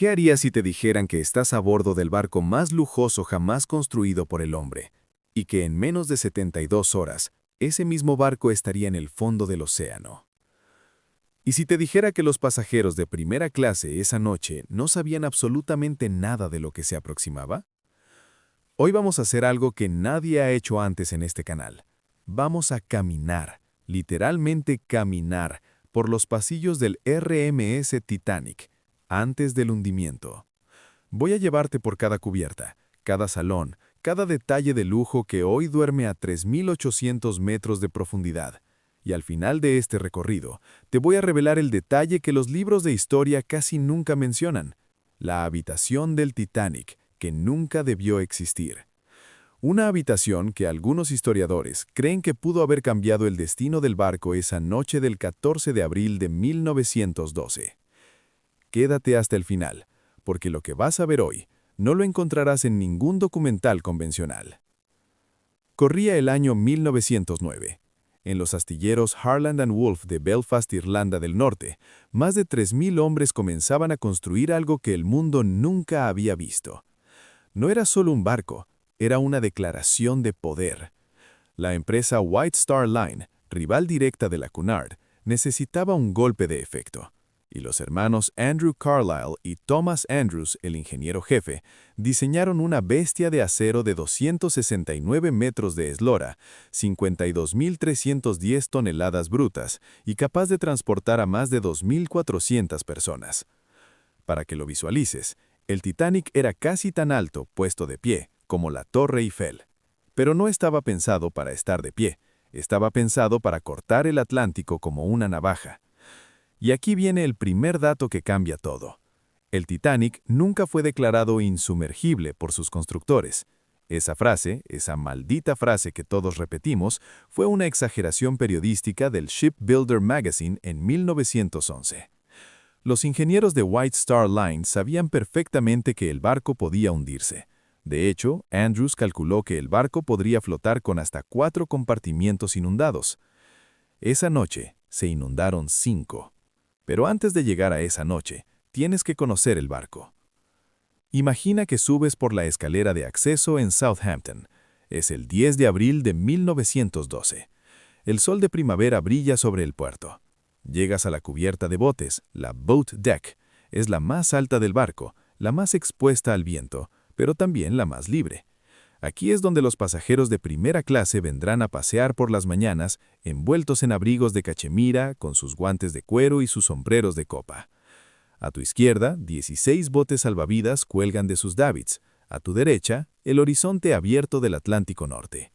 ¿Qué harías si te dijeran que estás a bordo del barco más lujoso jamás construido por el hombre, y que en menos de 72 horas, ese mismo barco estaría en el fondo del océano? ¿Y si te dijera que los pasajeros de primera clase esa noche no sabían absolutamente nada de lo que se aproximaba? Hoy vamos a hacer algo que nadie ha hecho antes en este canal. Vamos a caminar, literalmente caminar, por los pasillos del RMS Titanic, antes del hundimiento. Voy a llevarte por cada cubierta, cada salón, cada detalle de lujo que hoy duerme a 3.800 metros de profundidad. Y al final de este recorrido, te voy a revelar el detalle que los libros de historia casi nunca mencionan: la habitación del Titanic, que nunca debió existir. Una habitación que algunos historiadores creen que pudo haber cambiado el destino del barco esa noche del 14 de abril de 1912. Quédate hasta el final, porque lo que vas a ver hoy no lo encontrarás en ningún documental convencional. Corría el año 1909. En los astilleros Harland and Wolff de Belfast, Irlanda del Norte, más de 3.000 hombres comenzaban a construir algo que el mundo nunca había visto. No era solo un barco, era una declaración de poder. La empresa White Star Line, rival directa de la Cunard, necesitaba un golpe de efecto. Y los hermanos Andrew Carlyle y Thomas Andrews, el ingeniero jefe, diseñaron una bestia de acero de 269 metros de eslora, 52.310 toneladas brutas y capaz de transportar a más de 2.400 personas. Para que lo visualices, el Titanic era casi tan alto, puesto de pie, como la Torre Eiffel. Pero no estaba pensado para estar de pie, estaba pensado para cortar el Atlántico como una navaja. Y aquí viene el primer dato que cambia todo. El Titanic nunca fue declarado insumergible por sus constructores. Esa frase, esa maldita frase que todos repetimos, fue una exageración periodística del Shipbuilder Magazine en 1911. Los ingenieros de White Star Line sabían perfectamente que el barco podía hundirse. De hecho, Andrews calculó que el barco podría flotar con hasta 4 compartimientos inundados. Esa noche se inundaron 5. Pero antes de llegar a esa noche, tienes que conocer el barco. Imagina que subes por la escalera de acceso en Southampton. Es el 10 de abril de 1912. El sol de primavera brilla sobre el puerto. Llegas a la cubierta de botes, la boat deck. Es la más alta del barco, la más expuesta al viento, pero también la más libre. Aquí es donde los pasajeros de primera clase vendrán a pasear por las mañanas, envueltos en abrigos de cachemira, con sus guantes de cuero y sus sombreros de copa. A tu izquierda, 16 botes salvavidas cuelgan de sus davits. A tu derecha, el horizonte abierto del Atlántico Norte.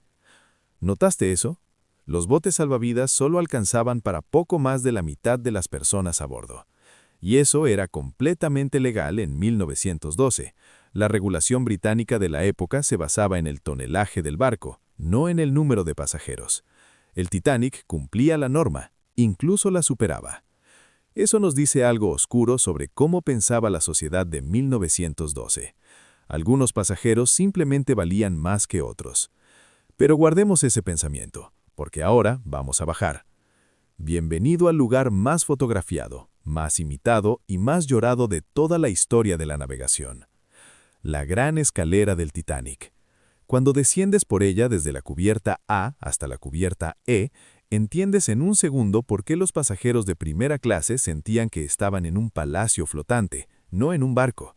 ¿Notaste eso? Los botes salvavidas solo alcanzaban para poco más de la mitad de las personas a bordo. Y eso era completamente legal en 1912. La regulación británica de la época se basaba en el tonelaje del barco, no en el número de pasajeros. El Titanic cumplía la norma, incluso la superaba. Eso nos dice algo oscuro sobre cómo pensaba la sociedad de 1912. Algunos pasajeros simplemente valían más que otros. Pero guardemos ese pensamiento, porque ahora vamos a bajar. Bienvenido al lugar más fotografiado, más imitado y más llorado de toda la historia de la navegación. La gran escalera del Titanic. Cuando desciendes por ella desde la cubierta A hasta la cubierta E, entiendes en un segundo por qué los pasajeros de primera clase sentían que estaban en un palacio flotante, no en un barco.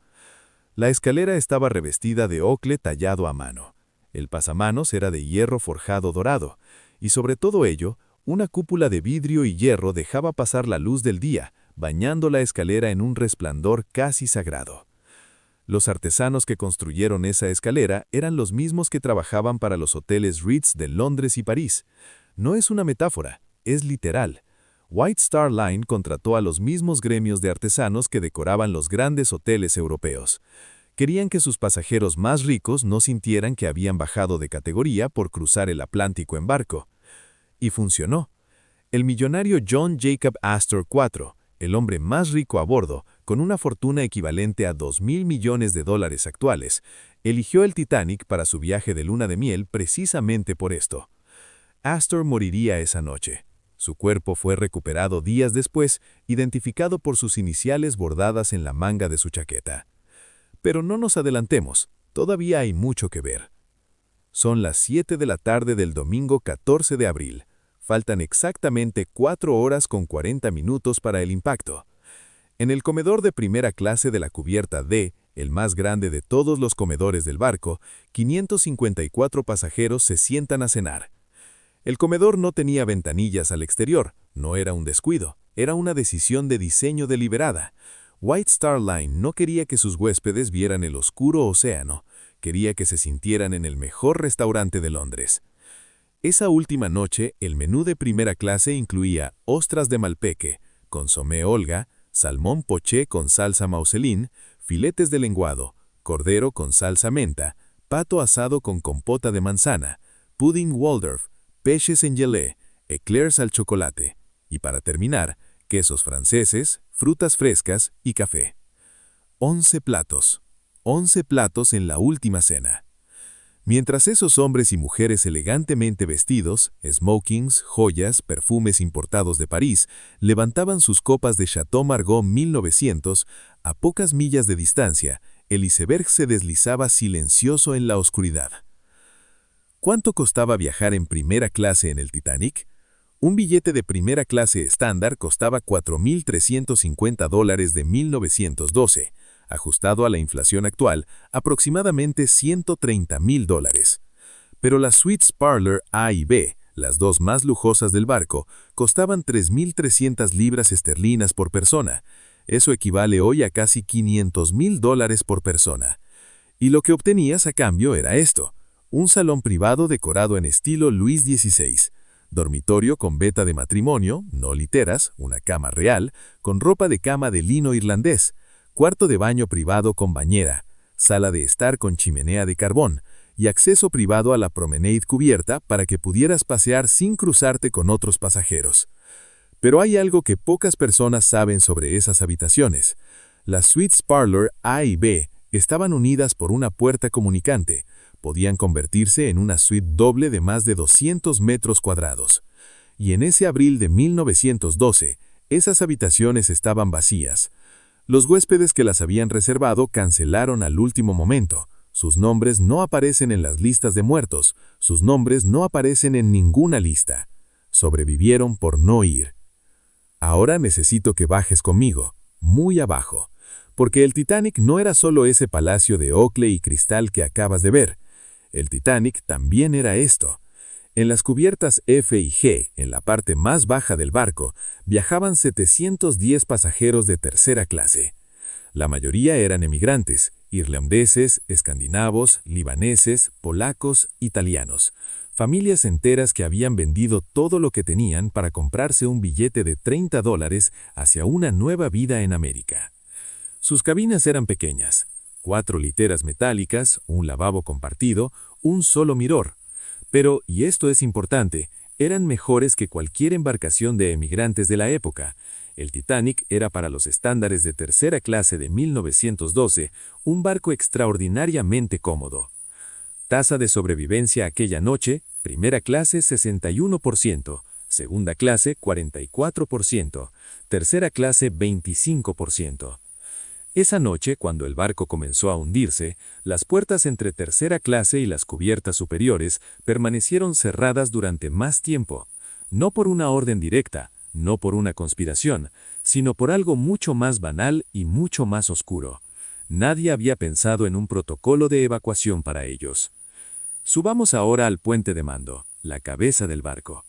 La escalera estaba revestida de ocle tallado a mano. El pasamanos era de hierro forjado dorado, y sobre todo ello, una cúpula de vidrio y hierro dejaba pasar la luz del día, bañando la escalera en un resplandor casi sagrado. Los artesanos que construyeron esa escalera eran los mismos que trabajaban para los hoteles Ritz de Londres y París. No es una metáfora, es literal. White Star Line contrató a los mismos gremios de artesanos que decoraban los grandes hoteles europeos. Querían que sus pasajeros más ricos no sintieran que habían bajado de categoría por cruzar el Atlántico en barco. Y funcionó. El millonario John Jacob Astor IV, el hombre más rico a bordo, con una fortuna equivalente a 2.000 millones de dólares actuales, eligió el Titanic para su viaje de luna de miel precisamente por esto. Astor moriría esa noche. Su cuerpo fue recuperado días después, identificado por sus iniciales bordadas en la manga de su chaqueta. Pero no nos adelantemos, todavía hay mucho que ver. Son las 7 de la tarde del domingo 14 de abril. Faltan exactamente 4 horas con 40 minutos para el impacto. En el comedor de primera clase de la cubierta D, el más grande de todos los comedores del barco, 554 pasajeros se sientan a cenar. El comedor no tenía ventanillas al exterior, no era un descuido, era una decisión de diseño deliberada. White Star Line no quería que sus huéspedes vieran el oscuro océano, quería que se sintieran en el mejor restaurante de Londres. Esa última noche, el menú de primera clase incluía ostras de Malpeque, consomé Olga, salmón poché con salsa mauselín, filetes de lenguado, cordero con salsa menta, pato asado con compota de manzana, pudding Waldorf, peces en gelée, eclairs al chocolate y, para terminar, quesos franceses, frutas frescas y café. 11 platos. 11 platos en la última cena. Mientras esos hombres y mujeres elegantemente vestidos, smokings, joyas, perfumes importados de París, levantaban sus copas de Chateau Margaux 1900, a pocas millas de distancia, el iceberg se deslizaba silencioso en la oscuridad. ¿Cuánto costaba viajar en primera clase en el Titanic? Un billete de primera clase estándar costaba $4,350 de 1912, ajustado a la inflación actual, aproximadamente $130,000. Pero las suites Parlour A y B, las dos más lujosas del barco, costaban 3.300 libras esterlinas por persona. Eso equivale hoy a casi $500,000 por persona. Y lo que obtenías a cambio era esto: un salón privado decorado en estilo Luis XVI, dormitorio con veta de matrimonio, no literas, una cama real, con ropa de cama de lino irlandés, cuarto de baño privado con bañera, sala de estar con chimenea de carbón y acceso privado a la promenade cubierta para que pudieras pasear sin cruzarte con otros pasajeros. Pero hay algo que pocas personas saben sobre esas habitaciones. Las suites Parlour A y B estaban unidas por una puerta comunicante. Podían convertirse en una suite doble de más de 200 metros cuadrados. Y en ese abril de 1912, esas habitaciones estaban vacías. Los huéspedes que las habían reservado cancelaron al último momento. Sus nombres no aparecen en las listas de muertos, sus nombres no aparecen en ninguna lista. Sobrevivieron por no ir. Ahora necesito que bajes conmigo, muy abajo, porque el Titanic no era solo ese palacio de ocre y cristal que acabas de ver. El Titanic también era esto. En las cubiertas F y G, en la parte más baja del barco, viajaban 710 pasajeros de tercera clase. La mayoría eran emigrantes, irlandeses, escandinavos, libaneses, polacos, italianos. Familias enteras que habían vendido todo lo que tenían para comprarse un billete de $30 hacia una nueva vida en América. Sus cabinas eran pequeñas: 4 literas metálicas, un lavabo compartido, un solo miror. Pero, y esto es importante, eran mejores que cualquier embarcación de emigrantes de la época. El Titanic era, para los estándares de tercera clase de 1912, un barco extraordinariamente cómodo. Tasa de sobrevivencia aquella noche: primera clase 61%, segunda clase 44%, tercera clase 25%. Esa noche, cuando el barco comenzó a hundirse, las puertas entre tercera clase y las cubiertas superiores permanecieron cerradas durante más tiempo, no por una orden directa, no por una conspiración, sino por algo mucho más banal y mucho más oscuro. Nadie había pensado en un protocolo de evacuación para ellos. Subamos ahora al puente de mando, la cabeza del barco.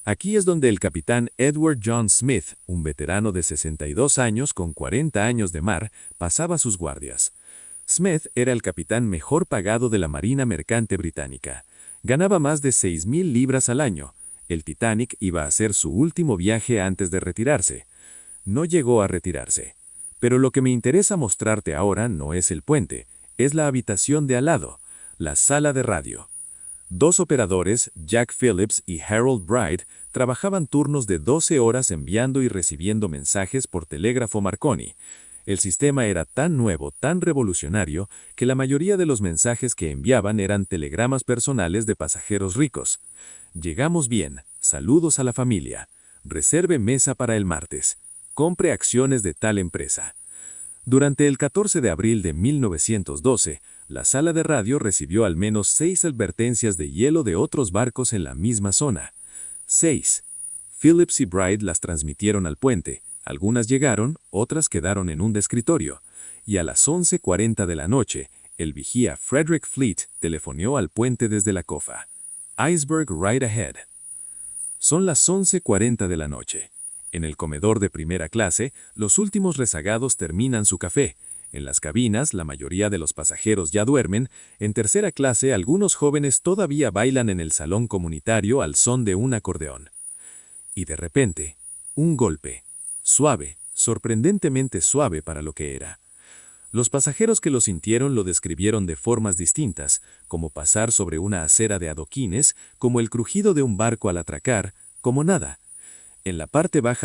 Aquí es donde el capitán Edward John Smith, un veterano de 62 años con 40 años de mar, pasaba sus guardias. Smith era el capitán mejor pagado de la Marina Mercante Británica. Ganaba más de 6,000 libras al año. El Titanic iba a hacer su último viaje antes de retirarse. No llegó a retirarse. Pero lo que me interesa mostrarte ahora no es el puente, es la habitación de al lado, la sala de radio. 2 operadores, Jack Phillips y Harold Bright, trabajaban turnos de 12 horas enviando y recibiendo mensajes por telégrafo Marconi. El sistema era tan nuevo, tan revolucionario, que la mayoría de los mensajes que enviaban eran telegramas personales de pasajeros ricos. Llegamos bien, saludos a la familia. Reserve mesa para el martes. Compre acciones de tal empresa. Durante el 14 de abril de 1912, la sala de radio recibió al menos 6 advertencias de hielo de otros barcos en la misma zona. 6. Phillips y Bright las transmitieron al puente. Algunas llegaron, otras quedaron en un descritorio. Y a las 11:40 de la noche, el vigía Frederick Fleet telefonó al puente desde la cofa. Iceberg right ahead. Son las 11:40 de la noche. En el comedor de primera clase, los últimos rezagados terminan su café. En las cabinas, la mayoría de los pasajeros ya duermen. En tercera clase, algunos jóvenes todavía bailan en el salón comunitario al son de un acordeón. Y de repente, un golpe. Suave, sorprendentemente suave para lo que era. Los pasajeros que lo sintieron lo describieron de formas distintas, como pasar sobre una acera de adoquines, como el crujido de un barco al atracar, como nada. En la parte baja